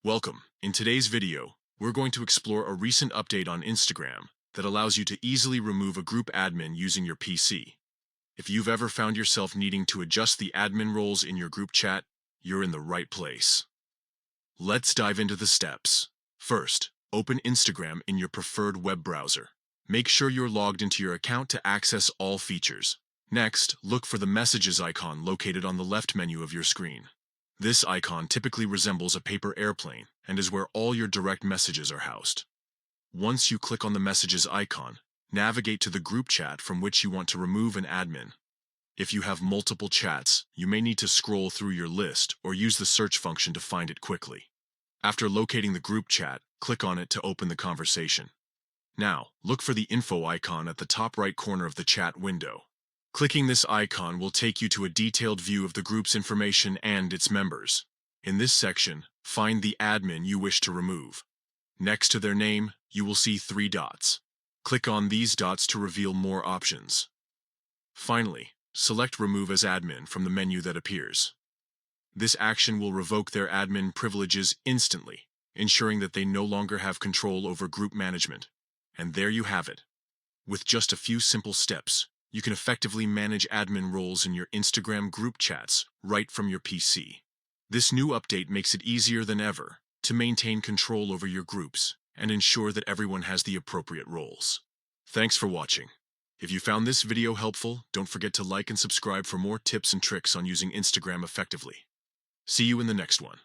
Welcome. In today's video, we're going to explore a recent update on Instagram that allows you to easily remove a group admin using your PC. If you've ever found yourself needing to adjust the admin roles in your group chat, you're in the right place. Let's dive into the steps. First, open Instagram in your preferred web browser. Make sure you're logged into your account to access all features. Next, look for the messages icon located on the left menu of your screen. This icon typically resembles a paper airplane and is where all your direct messages are housed. Once you click on the messages icon, navigate to the group chat from which you want to remove an admin. If you have multiple chats, you may need to scroll through your list or use the search function to find it quickly. After locating the group chat, click on it to open the conversation. Now, look for the info icon at the top right corner of the chat window. Clicking this icon will take you to a detailed view of the group's information and its members. In this section, find the admin you wish to remove. Next to their name, you will see 3 dots. Click on these dots to reveal more options. Finally, select Remove as Admin from the menu that appears. This action will revoke their admin privileges instantly, ensuring that they no longer have control over group management. And there you have it. With just a few simple steps, you can effectively manage admin roles in your Instagram group chats right from your PC. This new update makes it easier than ever to maintain control over your groups and ensure that everyone has the appropriate roles. Thanks for watching. If you found this video helpful, don't forget to like and subscribe for more tips and tricks on using Instagram effectively. See you in the next one.